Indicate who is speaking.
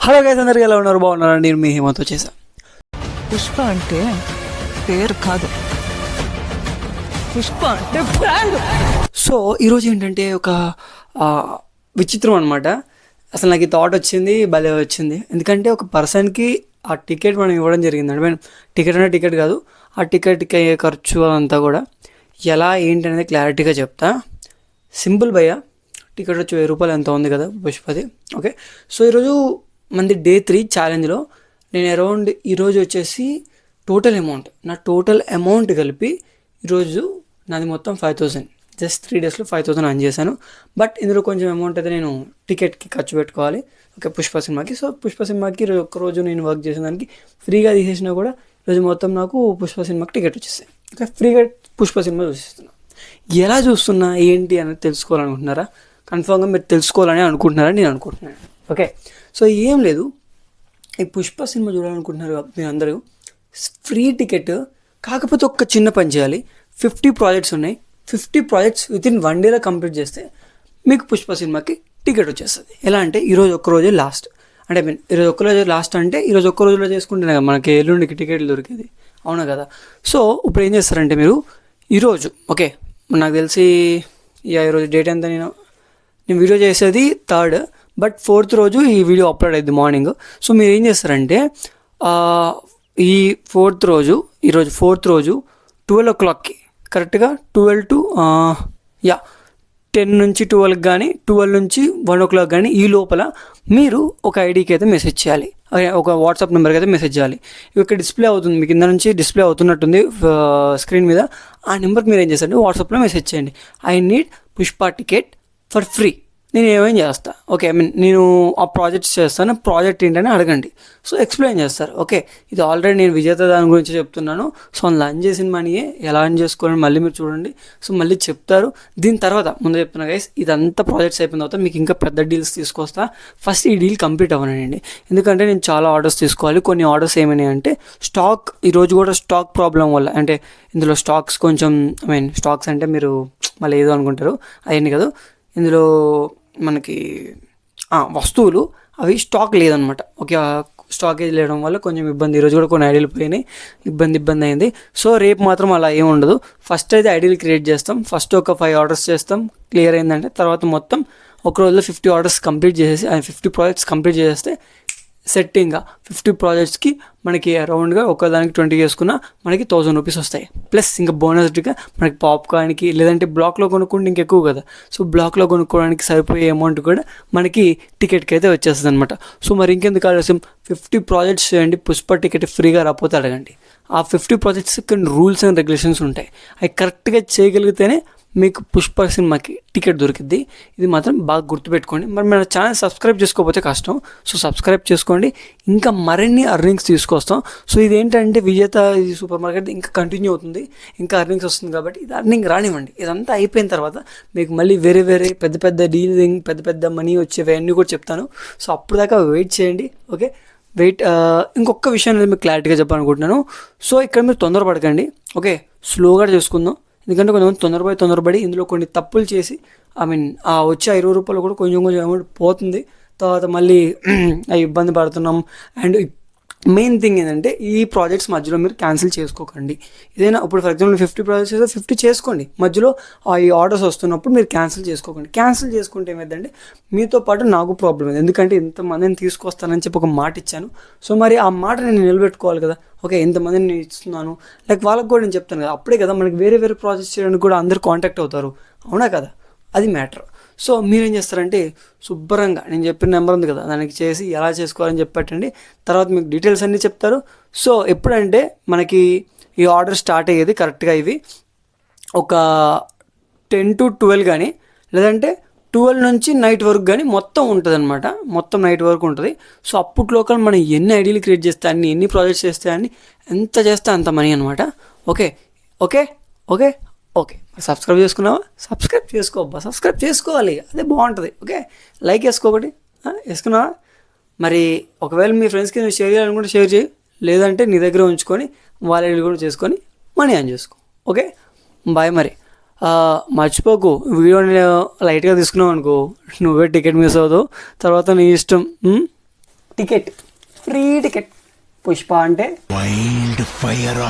Speaker 1: Hello guys, అందరికీ ఎలా ఉన్నారు? బాగున్నారా? నేను మీ హేమంత్ వచ్చేసా.
Speaker 2: పుష్ప అంటే పేరు కాదు, పుష్ప అంటే బ్రాండ్.
Speaker 1: సో ఈరోజు ఏంటంటే ఒక విచిత్రం అనమాట. అసలు నాకు ఈ థాట్ వచ్చింది, భలే వచ్చింది. ఎందుకంటే ఒక పర్సన్కి ఆ టికెట్ మనం ఇవ్వడం జరిగింది. అంటే టికెట్ అంటే టికెట్ కాదు, ఆ టికెట్కి అయ్యే ఖర్చు అదంతా కూడా ఎలా ఏంటి అనేది క్లారిటీగా చెప్తా. సింపుల్ భయ్య, టికెట్ వచ్చి 1000 రూపాయలు ఎంత ఉంది కదా పుష్పది. ఓకే, సో ఈరోజు మంది డే 3 ఛాలెంజ్లో నేను అరౌండ్ ఈరోజు వచ్చేసి నా టోటల్ అమౌంట్ కలిపి ఈరోజు నాది మొత్తం 5000. జస్ట్ 3 డేస్లో 5000 అర్న్ చేశాను. బట్ ఇందులో కొంచెం అమౌంట్ అయితే నేను టికెట్కి ఖర్చు పెట్టుకోవాలి. ఓకే, పుష్ప సినిమాకి. సో పుష్ప సినిమాకి ఒక్కరోజు నేను వర్క్ చేసిన దానికి ఫ్రీగా తీసేసినా కూడా ఈరోజు మొత్తం నాకు పుష్ప సినిమాకి టికెట్ వచ్చేస్తాయి. ఓకే, ఫ్రీగా పుష్ప సినిమా చూసేస్తున్నా. ఎలా చూస్తున్నా ఏంటి అనేది తెలుసుకోవాలనుకుంటున్నారా? కన్ఫామ్గా మీరు తెలుసుకోవాలని అనుకుంటున్నారని నేను అనుకుంటున్నాను. ఓకే, సో ఏం లేదు, ఈ పుష్ప సినిమా చూడాలనుకుంటున్నారు మీరు అందరూ. ఫ్రీ టికెట్, కాకపోతే ఒక చిన్న పని చేయాలి. 50 ప్రాజెక్ట్స్ ఉన్నాయి. 50 ప్రాజెక్ట్స్ వితిన్ 1 డేలో కంప్లీట్ చేస్తే మీకు పుష్ప సినిమాకి టికెట్ వచ్చేస్తుంది. ఎలా అంటే ఈరోజు ఒక్కరోజే లాస్ట్. అంటే ఈరోజు ఒక్కరోజే లాస్ట్ అంటే ఈరోజు ఒక్క రోజులో చేసుకుంటేనే కదా మనకి ఎల్లుండికి టికెట్లు దొరికేది, అవునా కదా? సో ఇప్పుడు ఏం చేస్తారంటే మీరు ఈరోజు, ఓకే, నాకు తెలిసి ఈరోజు డేట్ ఎంత, నేను వీడియో చేసేది 3rd, బట్ 4th రోజు ఈ వీడియో అప్లోడ్ అయ్యింది మార్నింగ్. సో మీరు ఏం చేస్తారంటే ఈ 4th రోజు, ఈరోజు 4th రోజు 12 o'clockకి కరెక్ట్గా 12 to 10 నుంచి 12 కానీ 12 నుంచి 1 o'clock కానీ ఈ లోపల మీరు ఒక ఐడికి అయితే మెసేజ్ చేయాలి, ఒక వాట్సాప్ నెంబర్కి అయితే మెసేజ్ చేయాలి. ఇక్కడ డిస్ప్లే అవుతుంది, మీ కింద నుంచి డిస్ప్లే అవుతున్నట్టుంది స్క్రీన్ మీద. ఆ నెంబర్కి మీరు ఏం చేస్తారంటే వాట్సాప్లో మెసేజ్ చేయండి, I need Pushpa ticket for free. నేను ఏమేం చేస్తా, ఓకే, నేను ఆ ప్రాజెక్ట్స్ చేస్తాను, ప్రాజెక్ట్ ఏంటని అడగండి. సో ఎక్స్ప్లెయిన్ చేస్తారు. ఓకే, ఇది ఆల్రెడీ నేను విజేత దాని గురించి చెప్తున్నాను. సో లర్న్ చేసిన మనీయే ఎలా అర్న్ చేసుకోవాలని మళ్ళీ మీరు చూడండి. సో మళ్ళీ చెప్తారు. దీని తర్వాత ముందు చెప్తున్నా గైస్, ఇదంతా ప్రాజెక్ట్స్ అయిపోయిన తర్వాత మీకు ఇంకా పెద్ద డీల్స్ తీసుకొస్తా. ఫస్ట్ ఈ డీల్ కంప్లీట్ అవ్వనండి, ఎందుకంటే నేను చాలా ఆర్డర్స్ తీసుకోవాలి. కొన్ని ఆర్డర్స్ ఏమైనాయి అంటే స్టాక్, ఈరోజు కూడా స్టాక్ ప్రాబ్లం వల్ల, అంటే ఇందులో స్టాక్స్ కొంచెం, స్టాక్స్ అంటే మీరు మళ్ళీ ఏదో అనుకుంటారు, అవన్నీ కాదు. ఇందులో మనకి వస్తువులు అవి స్టాక్ లేదనమాట. ఓకే, స్టాకేజ్ లేవడం వల్ల కొంచెం ఇబ్బంది. ఈరోజు కూడా కొన్ని ఐడియాలు పోయినాయి, ఇబ్బంది అయింది. సో రేపు మాత్రం అలా ఏమి ఉండదు. ఫస్ట్ అయితే ఐడియాలు క్రియేట్ చేస్తాం. ఫస్ట్ ఒక 5 ఆర్డర్స్ చేస్తాం, క్లియర్ అయిందంటే తర్వాత మొత్తం ఒక రోజులో 50 ఆర్డర్స్ కంప్లీట్ చేసేసి 50 ప్రాజెక్ట్స్ కంప్లీట్ చేసేస్తే సెట్టింగ్గా 50 ప్రాజెక్ట్స్కి మనకి అరౌండ్గా ఒకదానికి 20 చేసుకున్నా మనకి 1000 రూపీస్ వస్తాయి. ప్లస్ ఇంకా బోనస్గా మనకి పాప్కార్న్కి, లేదంటే బ్లాక్లో కొనుక్కుంటే ఇంకెక్కువ కదా. సో బ్లాక్లో కొనుక్కోవడానికి సరిపోయే అమౌంట్ కూడా మనకి టికెట్కి అయితే వచ్చేస్తుంది అనమాట. సో మరి ఇంకెందుకు ఆలస్యం, 50 ప్రాజెక్ట్స్ చేయండి. పుష్ప టికెట్ ఫ్రీగా రాకపోతే అడగండి. ఆ 50 ప్రాజెక్ట్స్ కొన్ని రూల్స్ అండ్ రెగ్యులేషన్స్ ఉంటాయి, అవి కరెక్ట్గా చేయగలిగితేనే మీకు పుష్ప సినిమాకి టికెట్ దొరికిద్ది. ఇది మాత్రం బాగా గుర్తుపెట్టుకోండి. మరి మన ఛానల్ సబ్స్క్రైబ్ చేసుకోకపోతే కష్టం. సో సబ్స్క్రైబ్ చేసుకోండి, ఇంకా మరిన్ని అర్నింగ్స్ తీసుకొస్తాం. సో ఇదేంటంటే విజేత ఇది సూపర్ మార్కెట్ ఇంకా కంటిన్యూ అవుతుంది, ఇంకా అర్నింగ్స్ వస్తుంది కాబట్టి ఇది అర్నింగ్ రానివ్వండి. ఇదంతా అయిపోయిన తర్వాత మీకు మళ్ళీ వేరే పెద్ద డీలింగ్, పెద్ద మనీ వచ్చేవి అన్నీ కూడా చెప్తాను. సో అప్పుడు దాకా వెయిట్ చేయండి. ఓకే, ఇంకొక విషయం అనేది మీకు క్లారిటీగా చెప్పాలనుకుంటున్నాను. సో ఇక్కడ మీరు తొందరపడకండి, ఓకే, స్లోగా చేసుకుందాం. ఎందుకంటే కొంచెం తొందరపడి ఇందులో కొన్ని తప్పులు చేసి వచ్చే 20 రూపాయలు కూడా కొంచెం అమౌంట్ పోతుంది. తర్వాత మళ్ళీ ఇబ్బంది పడుతున్నాం. అండ్ మెయిన్ థింగ్ ఏంటంటే ఈ ప్రాజెక్ట్స్ మధ్యలో మీరు క్యాన్సిల్ చేసుకోకండి. ఏదైనా ఇప్పుడు ఫర్ ఎగ్జాంపుల్ 50 ప్రాజెక్ట్స్ చేస్తే 50 చేసుకోండి. మధ్యలో ఈ ఆర్డర్స్ వస్తున్నప్పుడు మీరు క్యాన్సిల్ చేసుకోకండి. క్యాన్సిల్ చేసుకుంటే ఏమైందంటే మీతో పాటు నాకు ప్రాబ్లం ఉంది, ఎందుకంటే ఇంతమందిని తీసుకొస్తానని చెప్పి ఒక మాట ఇచ్చాను. సో మరి ఆ మాట నేను నిలబెట్టుకోవాలి కదా. ఓకే, ఇంతమందిని నేను ఇస్తున్నాను, వాళ్ళకి కూడా నేను చెప్తాను కదా. అప్పుడే కదా మనకి వేరే ప్రాజెక్ట్స్ చేయడానికి కూడా అందరు కాంటాక్ట్ అవుతారు, అవునా కదా? అది మ్యాటర్. సో మీరేం చేస్తారంటే శుభ్రంగా నేను చెప్పిన నెంబర్ ఉంది కదా, దానికి చేసి ఎలా చేసుకోవాలని చెప్పట్టండి. తర్వాత మీకు డీటెయిల్స్ అన్నీ చెప్తారు. సో ఎప్పుడంటే మనకి ఈ ఆర్డర్ స్టార్ట్ అయ్యేది కరెక్ట్గా ఇవి ఒక 10 to 12 కానీ, లేదంటే 12 నుంచి నైట్ వరకు కానీ మొత్తం ఉంటుంది అనమాట. మొత్తం నైట్ వరకు ఉంటుంది. సో అప్పట్లోకల్ మనం ఎన్ని ఐడియాలు క్రియేట్ చేస్తే అన్ని, ఎన్ని ప్రాజెక్ట్స్ చేస్తే అన్ని, ఎంత చేస్తే అంత మనీ అనమాట. Okay okay okay okay subscribe చేసుకున్నావా? సబ్స్క్రైబ్ చేసుకోబ్బా, సబ్స్క్రైబ్ చేసుకోవాలి, అదే బాగుంటుంది. ఓకే, లైక్ వేసుకోకటి వేసుకున్నావా? మరి ఒకవేళ మీ ఫ్రెండ్స్కి నువ్వు షేర్ చేయాలనుకుంటే షేర్ చేయి, లేదంటే నీ దగ్గర ఉంచుకొని వాళ్ళ కూడా చేసుకొని మనీ ఆన్ చేసుకో. Okay, bye. మరి మర్చిపోకు, వీడియోని లైట్గా తీసుకున్నావు అనుకో, నువ్వే టికెట్ మిస్ అవుతావు, తర్వాత నీ ఇష్టం. Ticket, free ticket. పుష్ప అంటే
Speaker 3: వైల్డ్ ఫైర్